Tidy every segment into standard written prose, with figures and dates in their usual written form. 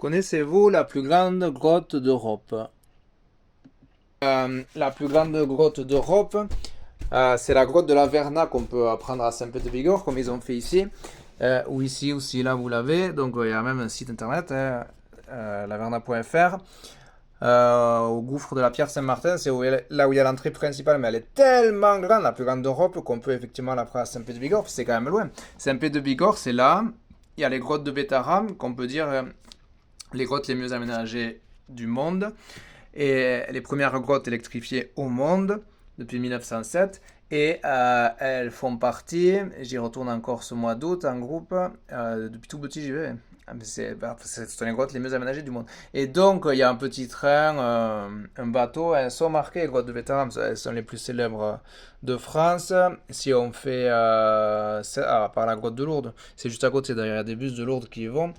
Connaissez-vous la plus grande grotte d'Europe? La plus grande grotte d'Europe, c'est la grotte de la Verna qu'on peut apprendre à Saint-Pé-de-Bigorre, comme ils ont fait ici. Ou ici aussi, là vous l'avez. Donc il y a même un site internet, laverna.fr. Au gouffre de la Pierre Saint-Martin, c'est là où il y a l'entrée principale, mais elle est tellement grande, la plus grande d'Europe, qu'on peut effectivement la prendre à Saint-Pé-de-Bigorre, c'est quand même loin. Saint-Pé-de-Bigorre, c'est là. Il y a les grottes de Bétaram, qu'on peut dire les grottes les mieux aménagées du monde, et les premières grottes électrifiées au monde depuis 1907. Et elles font partie, j'y retourne encore ce mois d'août en groupe, depuis tout petit j'y vais. C'est les grottes les mieux aménagées du monde. Et donc il y a un petit train, un bateau, elles sont marquées, les grottes de Bétaram, elles sont les plus célèbres de France. Si on fait par la grotte de Lourdes, c'est juste à côté, d'ailleurs il y a des bus de Lourdes qui y vont.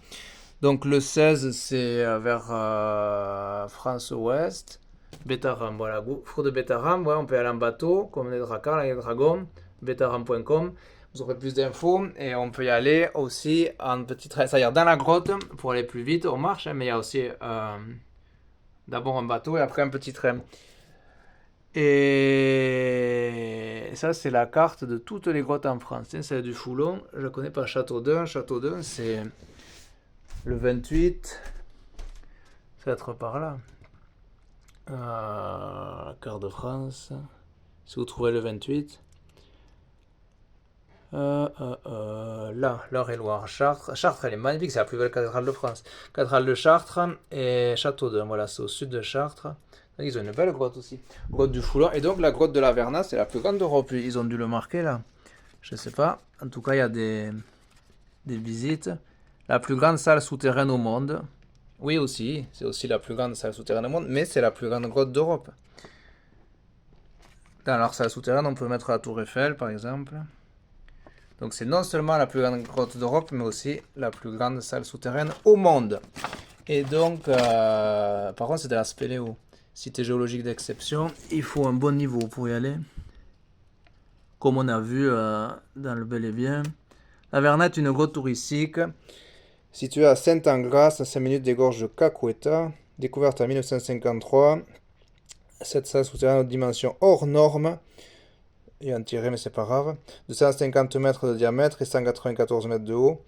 Donc le 16, c'est vers France-Ouest. Bétaram, voilà, gouffre de Bétaram, ouais, on peut aller en bateau, comme les dracars, les dragons, bétaram.com. Vous aurez plus d'infos et on peut y aller aussi en petit train. C'est-à-dire dans la grotte, pour aller plus vite, on marche, hein, mais il y a aussi d'abord un bateau et après un petit train. Et ça, c'est la carte de toutes les grottes en France. Tiens, celle du Foulon, je ne connais pas. Châteaudun, c'est le 28, ça va être par là. Cœur de France. Si vous trouvez le 28. Là, l'Eure-et-Loire. Chartres. Chartres, elle est magnifique, c'est la plus belle cathédrale de France. Cathédrale de Chartres et Châteaudun. Voilà, c'est au sud de Chartres. Donc, ils ont une belle grotte aussi. Grotte du Foulon. Et donc, la grotte de la Verna, c'est la plus grande d'Europe. Ils ont dû le marquer là. Je sais pas. En tout cas, il y a des visites. La plus grande salle souterraine au monde. Oui, aussi, c'est aussi la plus grande salle souterraine au monde, mais c'est la plus grande grotte d'Europe. Dans leur salle souterraine, on peut mettre la tour Eiffel, par exemple. Donc c'est non seulement la plus grande grotte d'Europe, mais aussi la plus grande salle souterraine au monde. Et donc, par contre, c'est de la spéléo. Cité géologique d'exception, il faut un bon niveau pour y aller. Comme on a vu dans le Bel et Bien. La Verna est une grotte touristique située à Saint-Angras, à 5 minutes des gorges de Caqueta, découverte en 1953. Cette salle souterraine aux dimensions hors normes, il y a un tiré mais c'est pas grave, de 150 mètres de diamètre et 194 mètres de haut,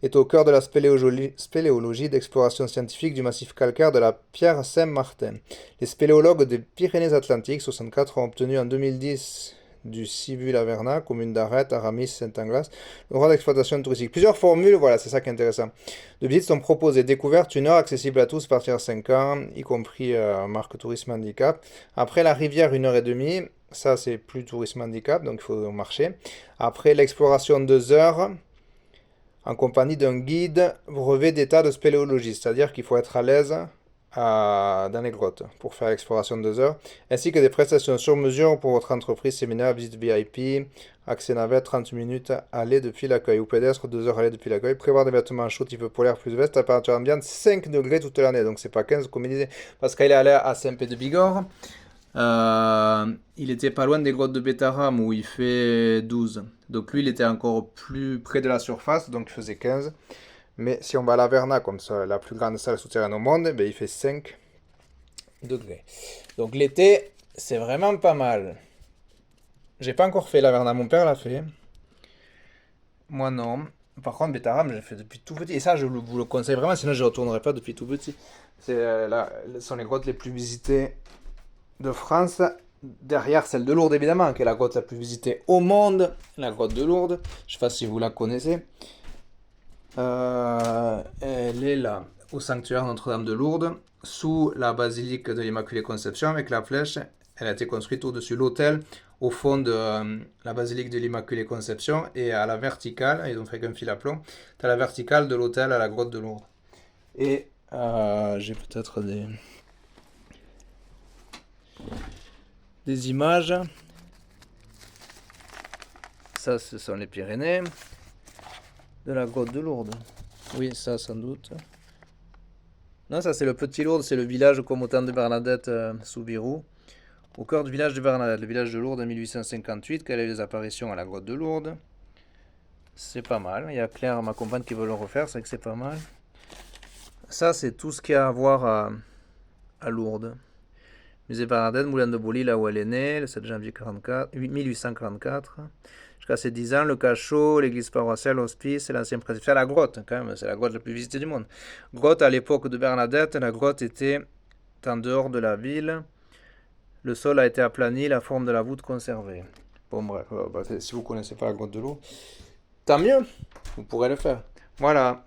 est au cœur de la spéléologie d'exploration scientifique du massif calcaire de la Pierre Saint-Martin. Les spéléologues des Pyrénées-Atlantiques 64 ont obtenu en 2010 du Civu-la-Verna, commune d'Arrête, Aramis, Saint-Anglas, le droit d'exploitation touristique. Plusieurs formules, voilà, c'est ça qui est intéressant. De visites sont proposées. Découverte 1 heure, accessible à tous à partir de 5 ans, y compris marque tourisme handicap. Après la rivière, 1 heure et demie. Ça, c'est plus tourisme handicap, donc il faut marcher. Après l'exploration 2 heures, en compagnie d'un guide brevet d'état de spéléologiste, c'est-à-dire qu'il faut être à l'aise dans les grottes pour faire l'exploration de 2 heures, ainsi que des prestations sur mesure pour votre entreprise, séminaire, visite VIP, accès navette, 30 minutes aller depuis l'accueil, ou pédestre, 2 heures aller depuis l'accueil, prévoir des vêtements chauds type polaire plus veste, température ambiante 5 degrés toute l'année, donc c'est pas 15 comme il disait, parce qu'il est allé à Saint-Pé-de-Bigorre, il était pas loin des grottes de Bétaram où il fait 12, donc lui il était encore plus près de la surface, donc il faisait 15. Mais si on va à la Verna, comme ça, la plus grande salle souterraine au monde, ben, il fait 5 degrés. Donc l'été, c'est vraiment pas mal. J'ai pas encore fait la Verna, mon père l'a fait. Moi non. Par contre, Bétaram, j'ai fait depuis tout petit. Et ça, je vous le conseille vraiment, sinon je ne retournerai pas depuis tout petit. Ce sont les grottes les plus visitées de France. Derrière celle de Lourdes, évidemment, qui est la grotte la plus visitée au monde. La grotte de Lourdes. Je ne sais pas si vous la connaissez. Elle est là, au sanctuaire Notre-Dame de Lourdes, sous la basilique de l'Immaculée Conception, avec la flèche. Elle a été construite au-dessus de l'autel, au fond de la basilique de l'Immaculée Conception, et à la verticale, ils ont fait qu'un fil à plomb, à la verticale de l'autel à la grotte de Lourdes. Et j'ai peut-être des images. Ça, ce sont les Pyrénées. De la grotte de Lourdes. Oui, ça sans doute. Non, ça c'est le Petit Lourdes, c'est le village comme au temps de Bernadette Soubirous. Au cœur du village de Bernadette, le village de Lourdes en 1858, qu'elle a eu des apparitions à la grotte de Lourdes. C'est pas mal. Il y a Claire, ma compagne, qui veut le refaire, c'est que c'est pas mal. Ça, c'est tout ce qu'il y a à voir à Lourdes. Musée Bernadette, Moulin de Bouly, là où elle est née, le 7 janvier 1844. Jusqu'à ses 10 ans, le cachot, l'église paroissiale, l'hospice et l'ancien presbytère, la grotte, quand même, c'est la grotte la plus visitée du monde. Grotte, à l'époque de Bernadette, la grotte était en dehors de la ville. Le sol a été aplani, la forme de la voûte conservée. Bon, bref, si vous connaissez pas la grotte de l'eau, tant mieux, vous pourrez le faire. Voilà.